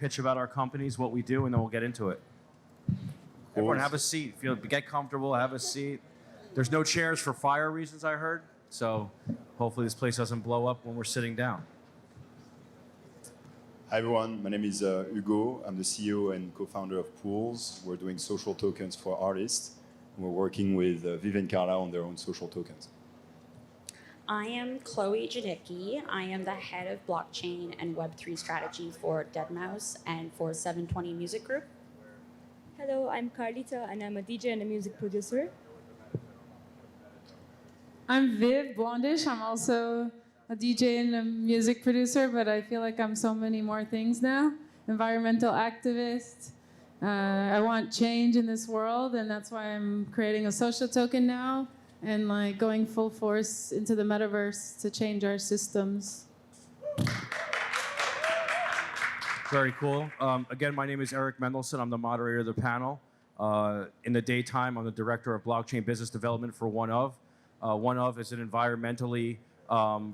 pitch about our companies, what we do, and then we'll get into it. Everyone have a seat. Get comfortable, have a seat. There's no chairs for fire reasons, I heard. So hopefully this place doesn't blow up when we're sitting down. Hi everyone, my name is Hugo. I'm the CEO and co-founder of Pools. We're doing social tokens for artists. We're working with Viv and Carla on their own social tokens. I am Chloe Janicki. I am the head of blockchain and Web3 strategy for deadmau5 and for 720 Music Group. Hello, I'm Carlita, and I'm a DJ and a music producer. I'm Viv Blondish. I'm also a DJ and a music producer, but I feel like I'm so many more things now. Environmental activist. I want change in this world, and that's why I'm creating a social token now and like going full force into the metaverse to change our systems. Very cool. Again, my name is Erik Mendelson. I'm the moderator of the panel. In the daytime, I'm the director of blockchain business development for OneOf. OneOf is an environmentally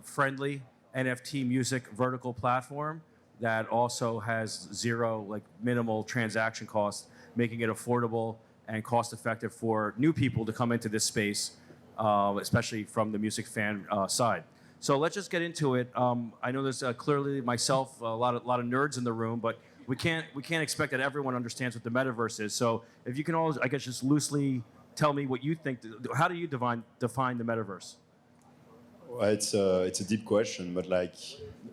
friendly NFT music vertical platform that also has zero, like minimal transaction costs, making it affordable and cost-effective for new people to come into this space, especially from the music fan side. So let's just get into it. I know there's clearly myself, a lot of nerds in the room, but we can't expect that everyone understands what the metaverse is. So if you can all, I guess, just loosely tell me what you think. How do you define the metaverse? Well, it's a deep question, but like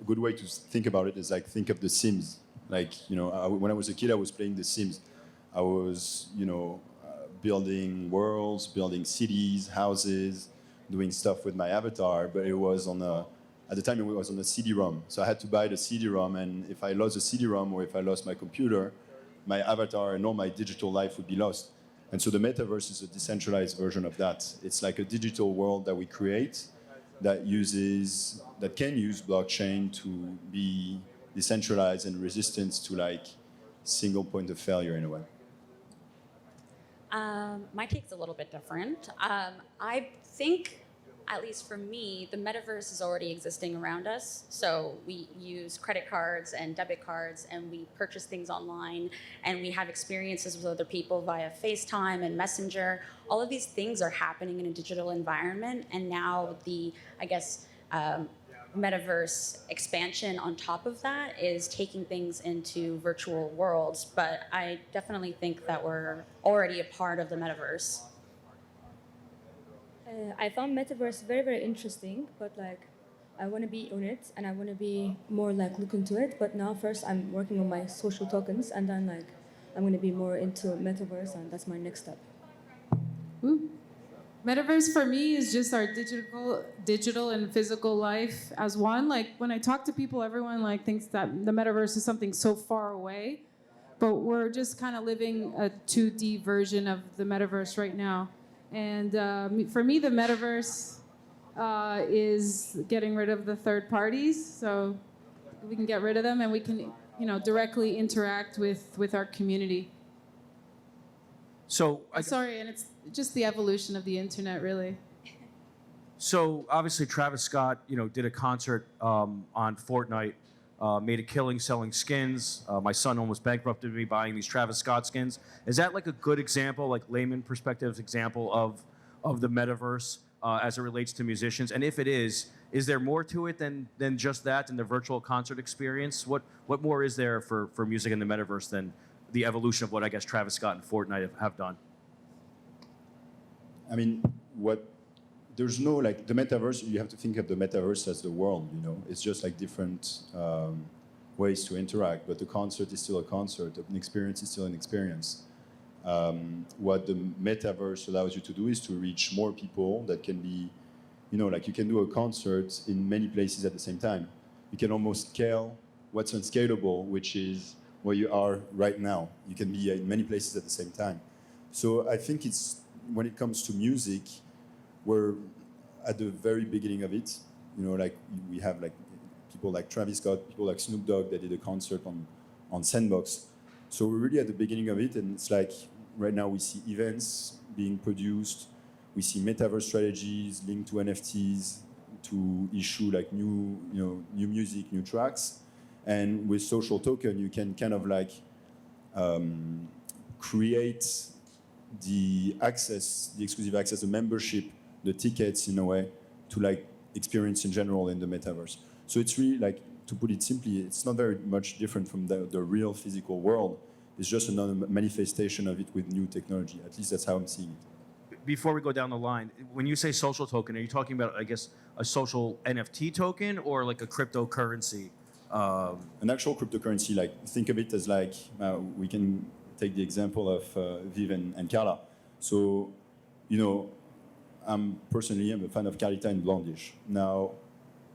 a good way to think about it is like think of The Sims. Like, you know, when I was a kid, I was playing The Sims. I was, you know, building worlds, building cities, houses, doing stuff with my avatar, but it was on at the time it was on a CD-ROM. So I had to buy the CD-ROM, and if I lost the CD-ROM or if I lost my computer, my avatar and all my digital life would be lost. And so the metaverse is a decentralized version of that. It's like a digital world that we create that can use blockchain to be decentralized and resistant to like single point of failure in a way. My take's a little bit different. I think, at least for me, the metaverse is already existing around us. So we use credit cards and debit cards, and we purchase things online, and we have experiences with other people via FaceTime and Messenger. All of these things are happening in a digital environment, and now the, I guess, metaverse expansion on top of that is taking things into virtual worlds. But I definitely think that we're already a part of the metaverse. I found Metaverse very, very interesting, but like, I want to be on it, and I want to be more like look into it. But now first I'm working on my social tokens, and then like, I'm going to be more into Metaverse, and that's my next step. Ooh. Metaverse for me is just our digital and physical life as one. Like when I talk to people, everyone like thinks that the metaverse is something so far away, but we're just kind of living a 2D version of the metaverse right now. And for me, the metaverse is getting rid of the third parties, so we can get rid of them and we can, you know, directly interact with our community. So sorry, and it's just the evolution of the internet, really. So obviously Travis Scott, you know, did a concert on Fortnite, made a killing selling skins. My son almost bankrupted me buying these Travis Scott skins. Is that like a good example, like layman perspective example of the metaverse as it relates to musicians? And if it is there more to it than just that, than the virtual concert experience? What more is there for music in the metaverse than the evolution of what I guess Travis Scott and Fortnite have done? I mean, there's no, like, the metaverse, you have to think of the metaverse as the world, you know? It's just like different ways to interact, but the concert is still a concert, an experience is still an experience. What the metaverse allows you to do is to reach more people that can be, you know, like you can do a concert in many places at the same time. You can almost scale what's unscalable, which is where you are right now. You can be in many places at the same time. So I think it's, when it comes to music, we're at the very beginning of it. You know, like we have like people like Travis Scott, people like Snoop Dogg that did a concert on Sandbox. So we're really at the beginning of it, and it's like right now we see events being produced, we see metaverse strategies linked to NFTs to issue like new music, new tracks. And with social token, you can kind of like create the access, the exclusive access, the membership, the tickets in a way to like experience in general in the metaverse. So it's really like, to put it simply, it's not very much different from the real physical world. It's just another manifestation of it with new technology. At least that's how I'm seeing it. Before we go down the line, when you say social token, are you talking about, I guess, a social NFT token or like a cryptocurrency? An actual cryptocurrency, like think of it as like, we can take the example of Viv and Carla. So, you know, I'm a fan of Carlita and Blondish. Now,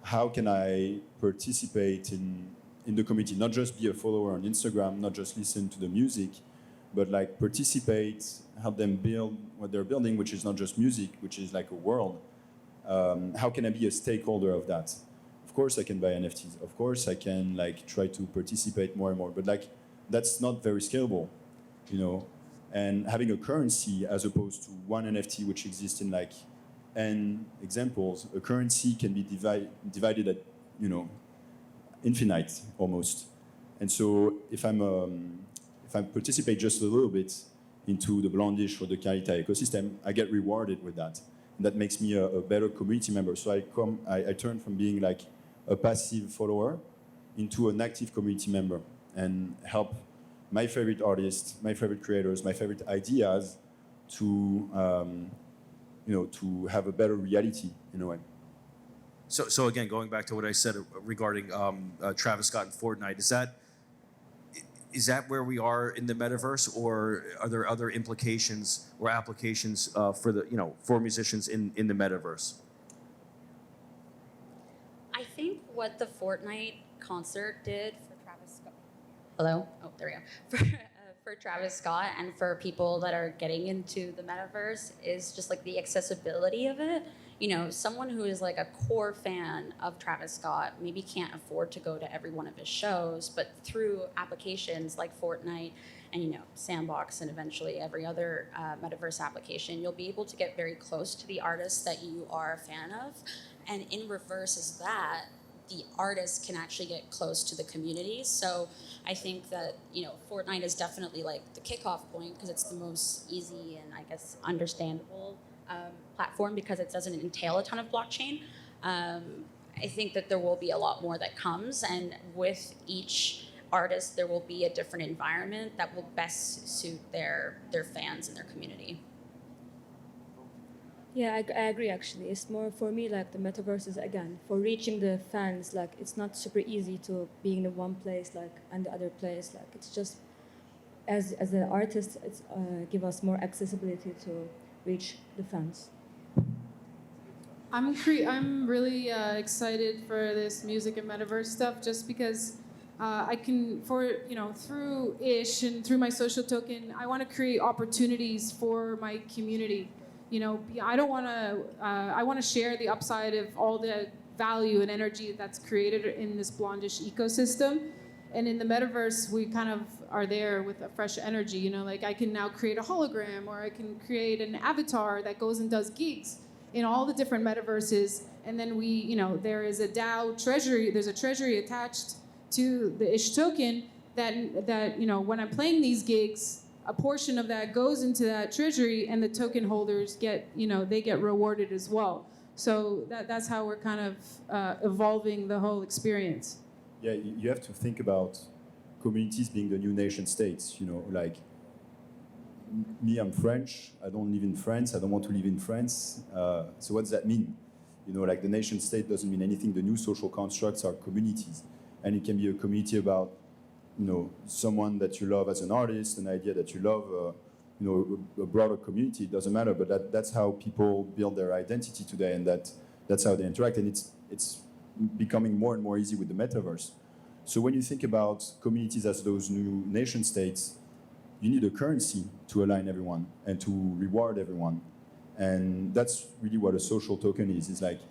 how can I participate in the community? Not just be a follower on Instagram, not just listen to the music, but like participate, help them build what they're building, which is not just music, which is like a world. How can I be a stakeholder of that? Of course I can buy NFTs. Of course I can like try to participate more and more, but like that's not very scalable, you know? And having a currency as opposed to one NFT which exists in like N examples, a currency can be divided at, you know, infinite almost. And so if I participate just a little bit into the Blondish or the Carlita ecosystem, I get rewarded with that. And that makes me a better community member. So I turn from being like a passive follower into an active community member and help my favorite artists, my favorite creators, my favorite ideas to, you know, to have a better reality in a way. So again, going back to what I said regarding Travis Scott and Fortnite, is that where we are in the metaverse, or are there other implications or applications for the, you know, for musicians in the metaverse? I think what the Fortnite concert did for Travis Scott. Hello? Oh, there we go. For Travis Scott and for people that are getting into the metaverse is just like the accessibility of it. You know, someone who is like a core fan of Travis Scott maybe can't afford to go to every one of his shows, but through applications like Fortnite and, you know, Sandbox and eventually every other metaverse application, you'll be able to get very close to the artists that you are a fan of. And in reverse is that the artists can actually get close to the community. So I think that, you know, Fortnite is definitely like the kickoff point because it's the most easy and I guess understandable platform because it doesn't entail a ton of blockchain. I think that there will be a lot more that comes, and with each artist there will be a different environment that will best suit their fans and their community. Yeah, I agree actually. It's more for me like the metaverse is again for reaching the fans. Like it's not super easy to be in the one place like and the other place. Like it's just as an artist, it's give us more accessibility to reach the fans. I'm really excited for this music and metaverse stuff just because I can, through Ish and through my social token, I want to create opportunities for my community. You know, I want to share the upside of all the value and energy that's created in this Blondish ecosystem. And in the metaverse, we kind of are there with a fresh energy. You know, like I can now create a hologram or I can create an avatar that goes and does gigs in all the different metaverses. And then there is a DAO treasury, there's a treasury attached to the Ish token that when I'm playing these gigs, a portion of that goes into that treasury and the token holders get rewarded as well. So that's how we're kind of evolving the whole experience. Yeah, you have to think about communities being the new nation states, you know, like me, I'm French, I don't live in France, I don't want to live in France. So what does that mean? You know, like the nation state doesn't mean anything. The new social constructs are communities. And it can be a community about, you know, someone that you love as an artist, an idea that you love, a broader community, it doesn't matter, but that's how people build their identity today, and that's how they interact, and it's becoming more and more easy with the metaverse. So when you think about communities as those new nation states, you need a currency to align everyone and to reward everyone. And that's really what a social token is. It's like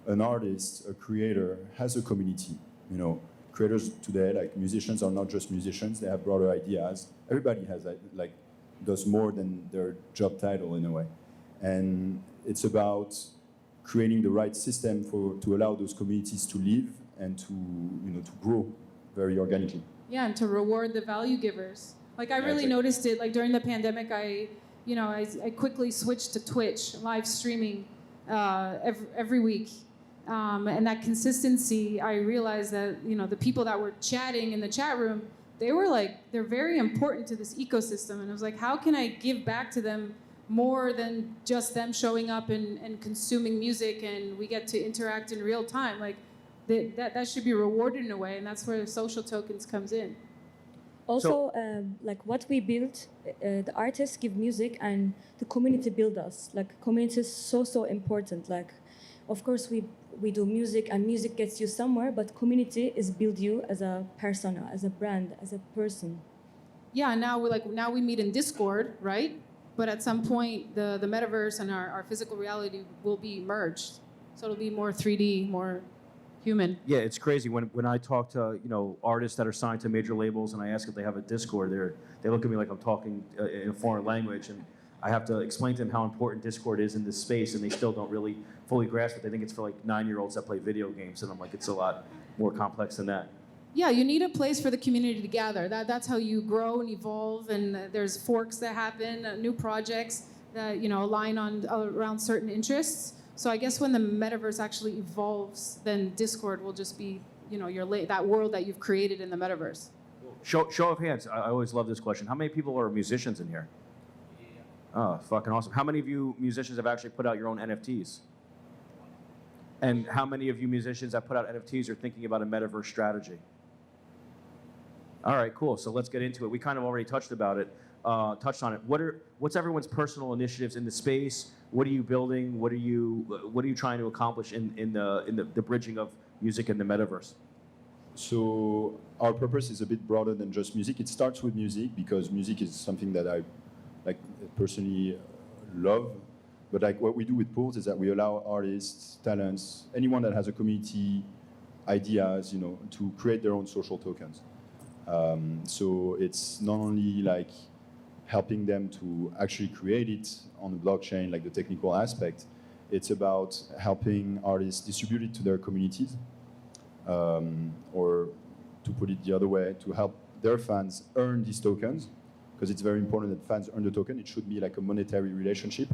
an artist, a creator has a community. You know, creators today, like musicians, are not just musicians, they have broader ideas. Everybody has does more than their job title in a way. And it's about creating the right system to allow those communities to live and to grow very organically. Yeah, and to reward the value givers. Like I really noticed it. Like during the pandemic, I quickly switched to Twitch live streaming every week, and that consistency. I realized that the people that were chatting in the chat room, they're very important to this ecosystem, and I was like, how can I give back to them more than just them showing up and consuming music, and we get to interact in real time? Like that should be rewarded in a way, and that's where social tokens comes in. Also, like what we build, the artists give music and the community build us. Like community is so important. Like, of course we do music and music gets you somewhere, but community is build you as a persona, as a brand, as a person. Yeah, now we meet in Discord, right? But at some point, the metaverse and our physical reality will be merged. So it'll be more 3D, more human. Yeah, it's crazy when I talk to artists that are signed to major labels and I ask if they have a Discord, they look at me like I'm talking in a foreign language, and I have to explain to them how important Discord is in this space, and they still don't really fully grasp it. They think it's for like 9-year-olds that play video games, and I'm like, it's a lot more complex than that. Yeah, you need a place for the community to gather. That's how you grow and evolve, and there's forks that happen, new projects that align around certain interests. So I guess when the metaverse actually evolves, then Discord will just be that world that you've created in the metaverse. Show of hands. I always love this question. How many people are musicians in here? Oh, fucking awesome. How many of you musicians have actually put out your own NFTs? And how many of you musicians that put out NFTs are thinking about a metaverse strategy? All right, cool. So let's get into it. We kind of already touched on it. What's everyone's personal initiatives in the space? What are you building? What are you trying to accomplish in the bridging of music and the metaverse? So our purpose is a bit broader than just music. It starts with music because music is something that I personally love. But what we do with Pools is that we allow artists, talents, anyone that has a community, ideas, to create their own social tokens. So it's not only helping them to actually create it on the blockchain, like the technical aspect. It's about helping artists distribute it to their communities, or to put it the other way, to help their fans earn these tokens, because it's very important that fans earn the token. It should be like a monetary relationship.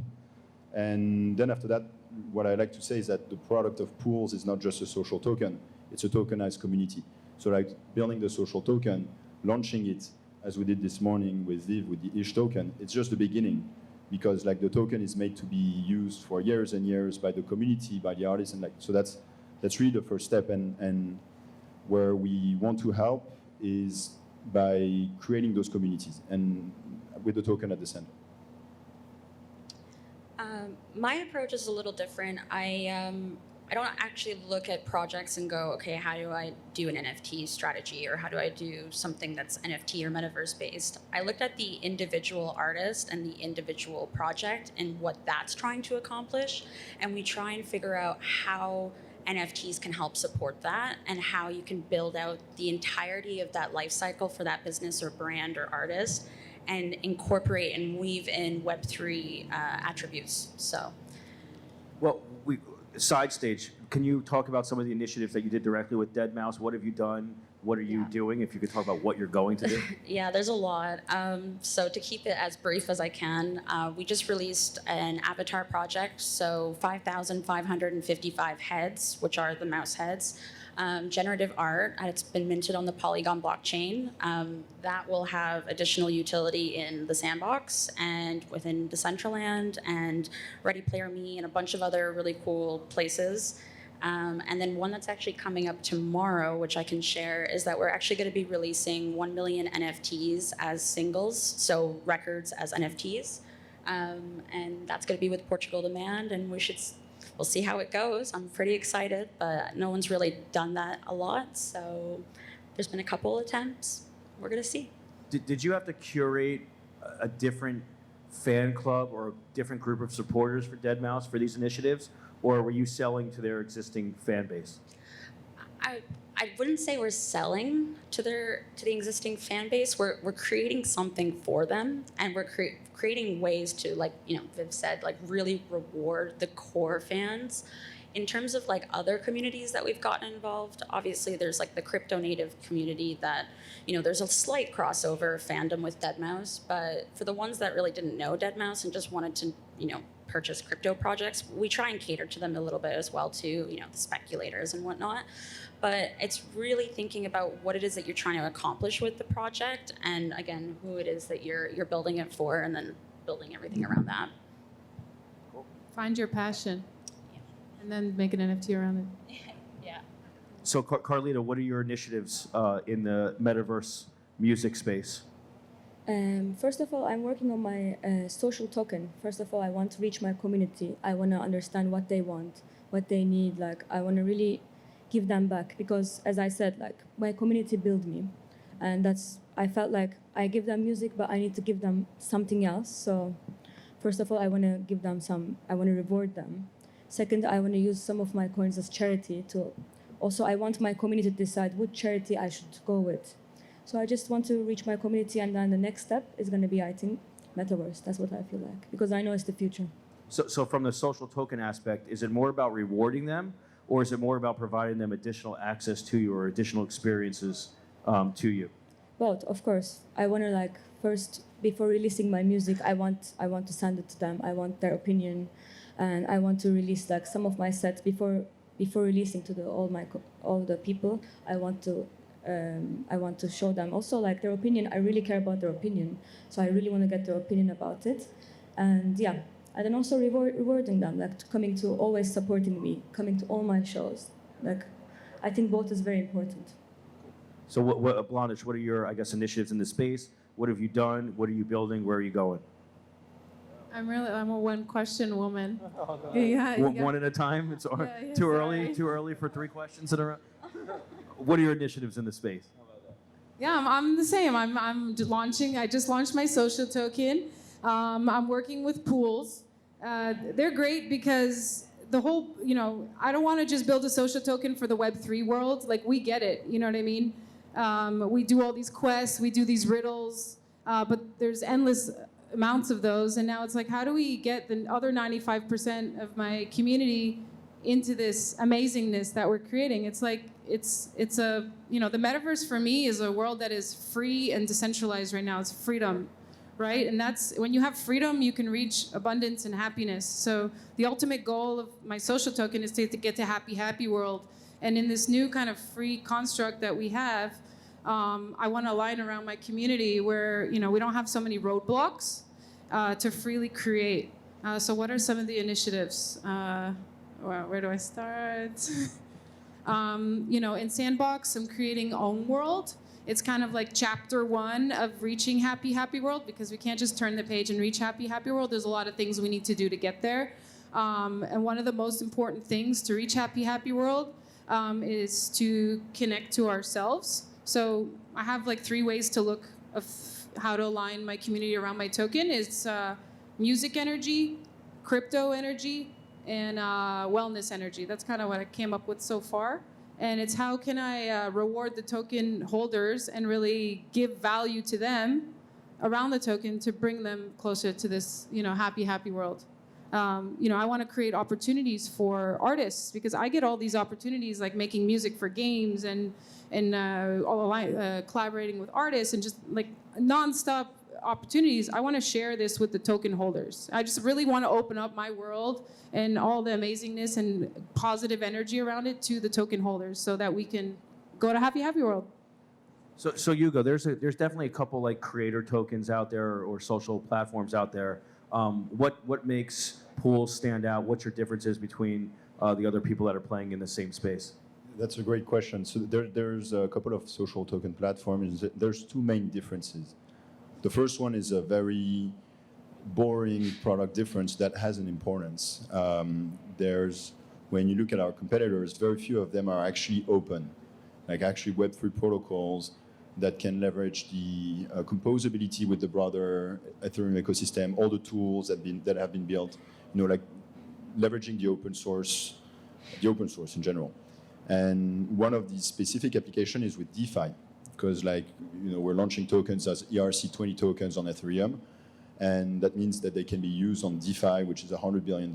And then after that, what I like to say is that the product of Pools is not just a social token, it's a tokenized community. So building the social token, launching it, as we did this morning with Viv, with the Ish token, it's just the beginning, because the token is made to be used for years and years by the community, by the artists, and so that's really the first step. And where we want to help is by creating those communities and with the token at the center. My approach is a little different. I don't actually look at projects and go, okay, how do I do an NFT strategy, or how do I do something that's NFT or metaverse based? I looked at the individual artist and the individual project and what that's trying to accomplish, and we try and figure out how NFTs can help support that and how you can build out the entirety of that life cycle for that business or brand or artist and incorporate and weave in Web3 attributes. So, well, side stage, can you talk about some of the initiatives that you did directly with deadmau5? What have you done? What are you doing? If you could talk about what you're going to do. Yeah, there's a lot. So to keep it as brief as I can, we just released an avatar project. So 5,555 heads, which are the mouse heads. Generative art, it's been minted on the Polygon blockchain. That will have additional utility in the Sandbox and within Decentraland and Ready Player Me and a bunch of other really cool places. And then one that's actually coming up tomorrow, which I can share, is that we're actually going to be releasing 1 million NFTs as singles, so records as NFTs. And that's going to be with Portugal Demand, and we'll see how it goes. I'm pretty excited, but no one's really done that a lot, so there's been a couple attempts. We're going to see. Did you have to curate a different fan club or a different group of supporters for deadmau5 for these initiatives? Or were you selling to their existing fan base? I wouldn't say we're selling to the existing fan base. We're creating something for them, and we're creating ways to, like Viv said, really reward the core fans in terms of like other communities that we've gotten involved, obviously there's like the crypto native community that, there's a slight crossover fandom with deadmau5, but for the ones that really didn't know deadmau5 and just wanted to, purchase crypto projects, we try and cater to them a little bit as well too, the speculators and whatnot. But it's really thinking about what it is that you're trying to accomplish with the project, and again, who it is that you're building it for, and then building everything around that. Find your passion, and then make an NFT around it. Yeah. So, Carlita, what are your initiatives in the Metaverse music space? First of all, I'm working on my social token. First of all, I want to reach my community. I want to understand what they want, what they need. Like, I want to really give them back, because as I said, like, my community built me, and I felt like I give them music, but I need to give them something else. So first of all, I want to give them I want to reward them. Second, I want to use some of my coins as charity to, also I want my community to decide which charity I should go with. So I just want to reach my community, and then the next step is going to be, I think, Metaverse. That's what I feel like, because I know it's the future. So from the social token aspect, is it more about rewarding them, or is it more about providing them additional access to you or additional experiences to you? Both, of course. I want to, like, first, before releasing my music, I want to send it to them. I want their opinion, and I want to release like some of my sets before releasing to all the people. I want to show them also like their opinion. I really care about their opinion, so I really want to get their opinion about it, and yeah, and then also rewarding them, like coming to always supporting me, coming to all my shows. Like, I think both is very important. So what Blondish, what are your, I guess, initiatives in the space? What have you done? What are you building? Where are you going? I'm a one-question woman. Yeah, One at a time? It's too early for 3 questions in a row? What are your initiatives in the space? Yeah, I'm the same. I'm launching. I just launched my social token. I'm working with pools. They're great because the whole, I don't want to just build a social token for the Web3 world. Like, we get it. You know what I mean? We do all these quests. We do these riddles. But there's endless amounts of those. And now it's like, how do we get the other 95% of my community into this amazingness that we're creating? It's like, it's a, the metaverse for me is a world that is free and decentralized right now. It's freedom, right? And that's, when you have freedom, you can reach abundance and happiness. So the ultimate goal of my social token is to get to happy world. And in this new kind of free construct that we have, I want to align around my community where, we don't have so many roadblocks to freely create. So what are some of the initiatives? Where do I start? In Sandbox, I'm creating Own World. It's kind of like chapter 1 of reaching happy world, because we can't just turn the page and reach happy world. There's a lot of things we need to do to get there. And one of the most important things to reach happy world is to connect to ourselves. So I have like 3 ways to look of how to align my community around my token. It's music energy, crypto energy, and wellness energy. That's kind of what I came up with so far. And it's how can I reward the token holders and really give value to them around the token to bring them closer to this, happy world. I want to create opportunities for artists, because I get all these opportunities like making music for games and collaborating with artists and just like nonstop opportunities. I want to share this with the token holders. I just really want to open up my world and all the amazingness and positive energy around it to the token holders, so that we can go to happy world. So Hugo, there's definitely a couple like creator tokens out there or social platforms out there. What makes pools stand out? What's your differences between the other people that are playing in the same space? That's a great question. So there's a couple of social token platforms. There's 2 main differences. The first one is a very boring product difference that has an importance. When you look at our competitors, very few of them are actually open, like actually Web3 protocols that can leverage the composability with the broader Ethereum ecosystem, all the tools that have been built, like leveraging the open source in general. And one of these specific applications is with DeFi, because we're launching tokens as ERC20 tokens on Ethereum, and that means that they can be used on DeFi, which is a $100 billion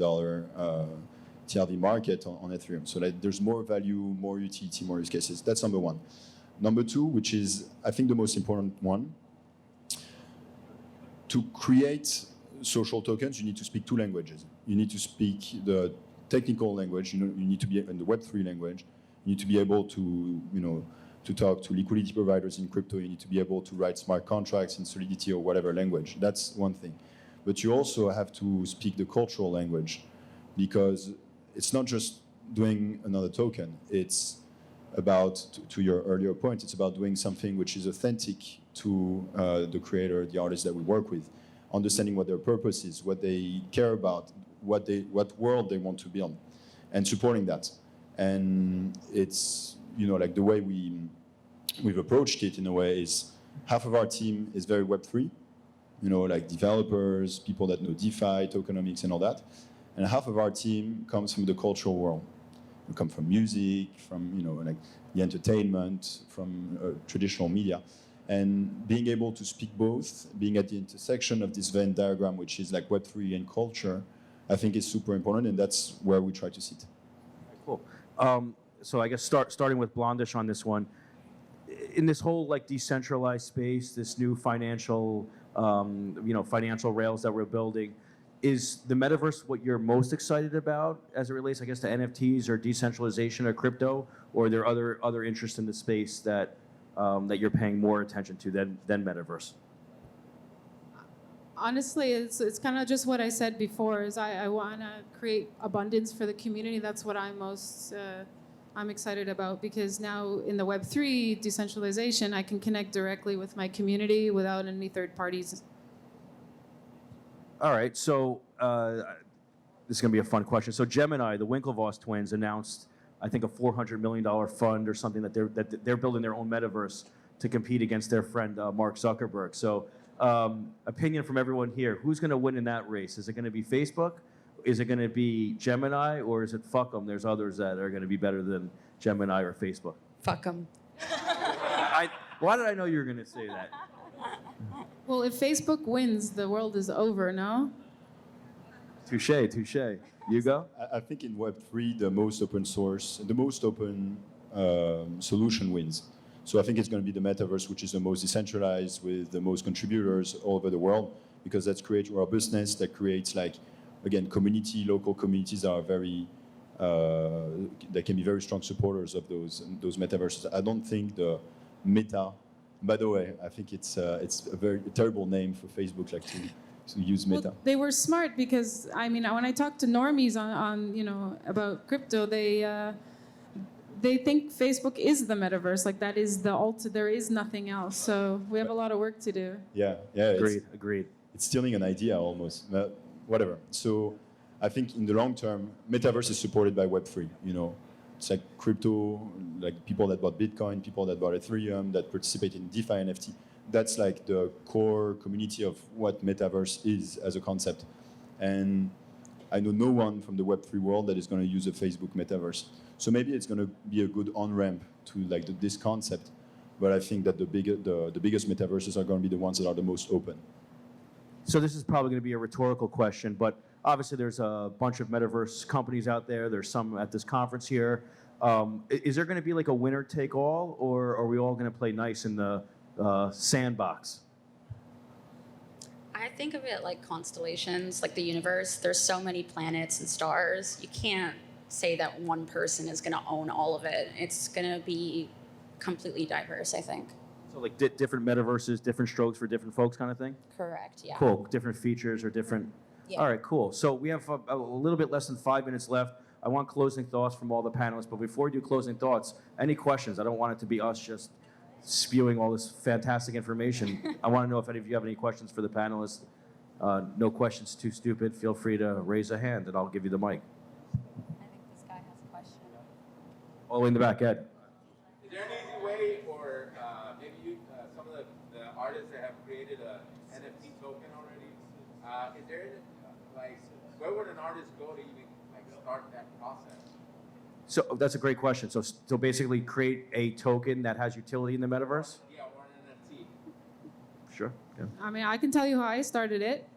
TRV market on Ethereum. So like, there's more value, more utility, more use cases. That's number one. Number two, which is, I think, the most important one, to create social tokens, you need to speak two languages. You need to speak the technical language, you need to be in the Web3 language. You need to be able to, to talk to liquidity providers in crypto. You need to be able to write smart contracts in Solidity or whatever language. That's one thing. But you also have to speak the cultural language, because it's not just doing another token. It's about, to your earlier point, it's about doing something which is authentic to the creator, the artist that we work with, understanding what their purpose is, what they care about, what world they want to build, and supporting that. And it's, like the way we've approached it in a way is half of our team is very Web3, like developers, people that know DeFi, tokenomics, and all that. And half of our team comes from the cultural world. We come from music, from like the entertainment, from traditional media. And being able to speak both, being at the intersection of this Venn diagram, which is like Web3 and culture, I think is super important, and that's where we try to sit. Cool. So I guess starting with Blondish on this one, in this whole like decentralized space, this new financial, financial rails that we're building, is the metaverse what you're most excited about as it relates, I guess, to NFTs or decentralization or crypto, or are there other interests in the space that that you're paying more attention to than metaverse? Honestly, it's kind of just what I said before. Is I want to create abundance for the community. That's what I'm excited about, because now in the Web3 decentralization, I can connect directly with my community without any third parties. All right, so this is going to be a fun question. So Gemini, the Winklevoss twins, announced, I think, a $400 million fund or something that they're building their own metaverse to compete against their friend Mark Zuckerberg. So opinion from everyone here, who's going to win in that race? Is it going to be Facebook? Is it going to be Gemini, or is it fuck them? There's others that are going to be better than Gemini or Facebook. Fuck them. Why did I know you were going to say that? Well, if Facebook wins, the world is over, no? Touche, touche. Hugo? I think in Web3, the most open source, the most open solution wins. So I think it's going to be the metaverse, which is the most decentralized, with the most contributors all over the world, because that's creates robustness, that creates, like, again, community, local communities are very, that can be very strong supporters of those metaverses. I don't think the Meta, by the way, I think it's a very terrible name for Facebook, like to use Meta. Well, they were smart, because I mean, when I talk to normies on about crypto, they think Facebook is the metaverse, like that is the there is nothing else. So we have a lot of work to do. Yeah. Agreed. It's stealing an idea almost. Whatever. So I think in the long term, metaverse is supported by Web3. It's like crypto, like people that bought Bitcoin, people that bought Ethereum, that participate in DeFi NFT. That's like the core community of what metaverse is as a concept. And I know no one from the Web3 world that is going to use a Facebook metaverse. So maybe it's going to be a good on-ramp to like this concept. But I think that the biggest metaverses are going to be the ones that are the most open. So this is probably going to be a rhetorical question, but obviously there's a bunch of metaverse companies out there. There's some at this conference here. Is there going to be like a winner take all, or are we all going to play nice in the sandbox? I think of it like constellations, like the universe. There's so many planets and stars. You can't say that one person is going to own all of it. It's going to be completely diverse, I think. So like different metaverses, different strokes for different folks kind of thing? Correct, yeah. Cool, different features or different... Yeah. All right, cool. So we have a little bit less than 5 minutes left. I want closing thoughts from all the panelists, but before we do closing thoughts, any questions? I don't want it to be us just spewing all this fantastic information. I want to know if any of you have any questions for the panelists. No questions too stupid. Feel free to raise a hand and I'll give you the mic. I think this guy has a question. All the way in the back, Ed. Is there an easy way, or maybe some of the artists that have created a NFT token already? Is there where would an artist go to even start that process? So that's a great question. So basically create a token that has utility in the metaverse? Yeah, or an NFT. Sure. Yeah. I mean, I can tell you how I started it.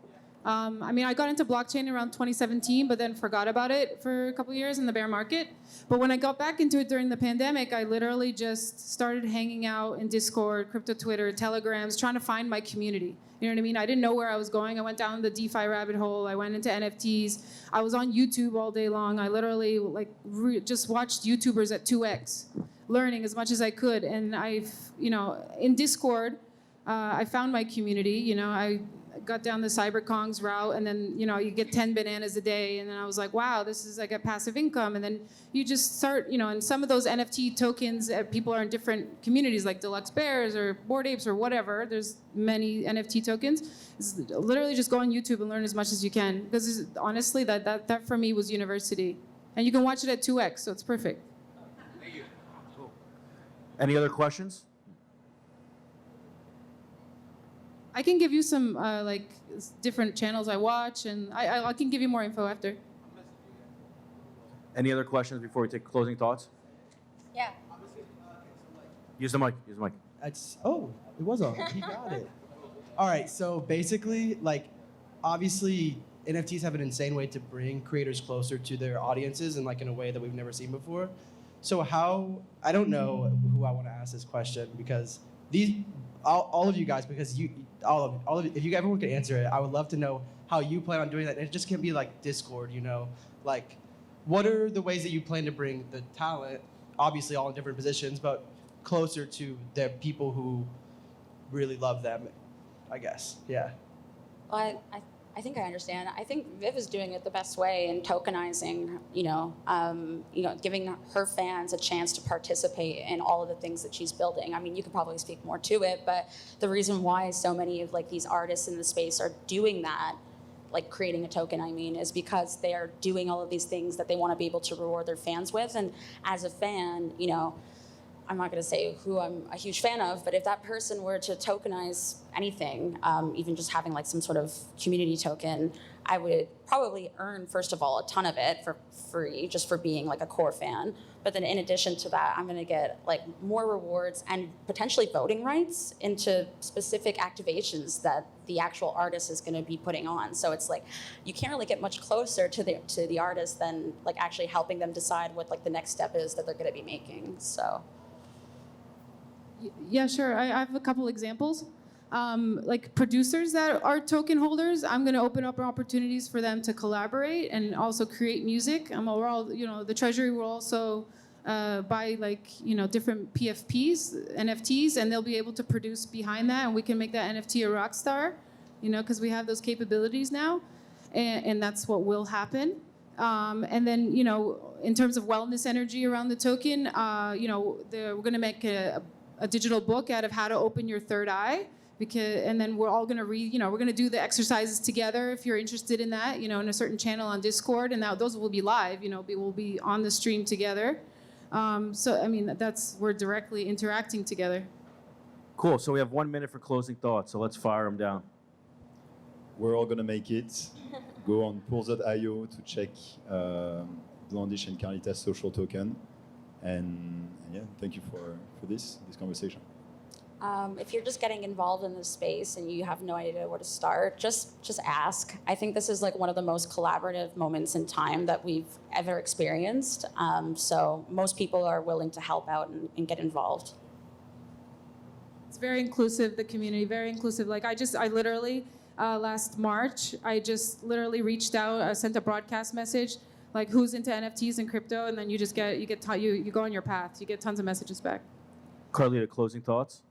I mean, I got into blockchain around 2017, but then forgot about it for a couple of years in the bear market. But when I got back into it during the pandemic, I literally just started hanging out in Discord, crypto Twitter, Telegrams, trying to find my community. You know what I mean? I didn't know where I was going. I went down the DeFi rabbit hole. I went into NFTs. I was on YouTube all day long. I literally just watched YouTubers at 2x, learning as much as I could. And in Discord, I found my community. I got down the CyberKong's route, and then you get 10 bananas a day, and then I was like, wow, this is like a passive income. And then you just start, and some of those NFT tokens, people are in different communities like Deluxe Bears or Bored Apes or whatever. There's many NFT tokens. It's literally just go on YouTube and learn as much as you can, because honestly, that for me was university, and you can watch it at 2x, so it's perfect. Thank you. Cool. Any other questions? I can give you some different channels I watch, and I can give you more info after. Any other questions before we take closing thoughts? Yeah. Use the mic. Use the mic. It was on. He got it. All right, so basically, obviously, NFTs have an insane way to bring creators closer to their audiences and in a way that we've never seen before. So I don't know who I want to ask this question, because all of you guys, because all of you, if everyone could answer it, I would love to know how you plan on doing that. And it just can't be like Discord, what are the ways that you plan to bring the talent, obviously all in different positions, but closer to the people who really love them, I guess. Yeah. Well, I think I understand. I think Viv is doing it the best way in tokenizing, giving her fans a chance to participate in all of the things that she's building. I mean, you could probably speak more to it, but the reason why so many of these artists in the space are doing that, creating a token, is because they are doing all of these things that they want to be able to reward their fans with. And as a fan, I'm not going to say who I'm a huge fan of, but if that person were to tokenize anything, even just having some sort of community token, I would probably earn, first of all, a ton of it for free, just for being a core fan. But then in addition to that, I'm going to get more rewards and potentially voting rights into specific activations that the actual artist is going to be putting on. So it's you can't really get much closer to the artist than actually helping them decide what the next step is that they're going to be making. So. Yeah, sure. I have a couple examples. Producers that are token holders, I'm going to open up opportunities for them to collaborate and also create music. We're all, the Treasury will also buy different PFPs, NFTs, and they'll be able to produce behind that, and we can make that NFT a rock star, because we have those capabilities now, and that's what will happen. And then, in terms of wellness energy around the token, we're going to make a digital book out of how to open your third eye, and then we're all going to read, we're going to do the exercises together if you're interested in that, in a certain channel on Discord, and those will be live, we'll be on the stream together. We're directly interacting together. Cool. So we have 1 minute for closing thoughts. So let's fire them down. We're all gonna make it. Go on pools.io to check Blondish and Carlita's social token. And yeah, thank you for this conversation. If you're just getting involved in this space and you have no idea where to start, just ask. I think this is one of the most collaborative moments in time that we've ever experienced. So most people are willing to help out and get involved. It's very inclusive, the community, very inclusive. I literally, last March, I just literally reached out, sent a broadcast message, who's into NFTs and crypto, and then you go on your path. You get tons of messages back. Carlita, closing thoughts?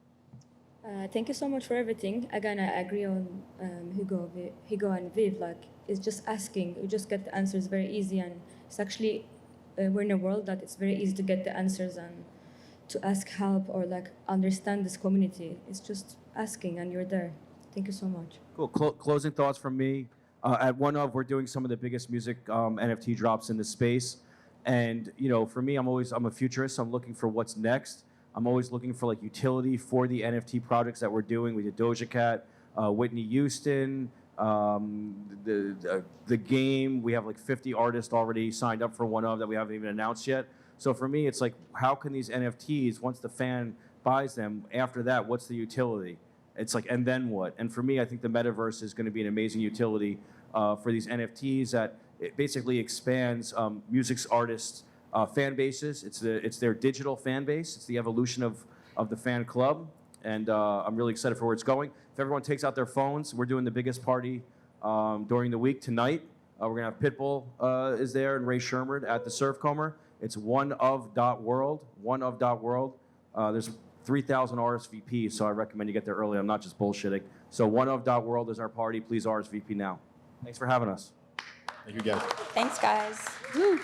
Thank you so much for everything. Again, I agree on Hugo and Viv. It's just asking. You just get the answers very easy, and it's actually we're in a world that it's very easy to get the answers and to ask help or understand this community. It's just asking, and you're there. Thank you so much. Cool. Closing thoughts from me. At OneOf, we're doing some of the biggest music NFT drops in the space, and for me, I'm a futurist. So I'm looking for what's next. I'm always looking for utility for the NFT projects that we're doing. We did Doja Cat, Whitney Houston, the game. We have 50 artists already signed up for OneOf that we haven't even announced yet. So for me, it's how can these NFTs, once the fan buys them, after that, what's the utility? it's like, and then what? And for me, I think the metaverse is going to be an amazing utility for these NFTs that it basically expands music artists' fan bases. It's their digital fan base. It's the evolution of the fan club, and I'm really excited for where it's going. If everyone takes out their phones, we're doing the biggest party during the week tonight. We're gonna have Pitbull is there and Ray Sherman at the Surfcomer. It's OneOf.world. OneOf.world. There's 3,000 RSVPs, so I recommend you get there early. I'm not just bullshitting. So OneOf.world is our party. Please RSVP now. Thanks for having us. Thank you, guys. Thanks, guys. Woo.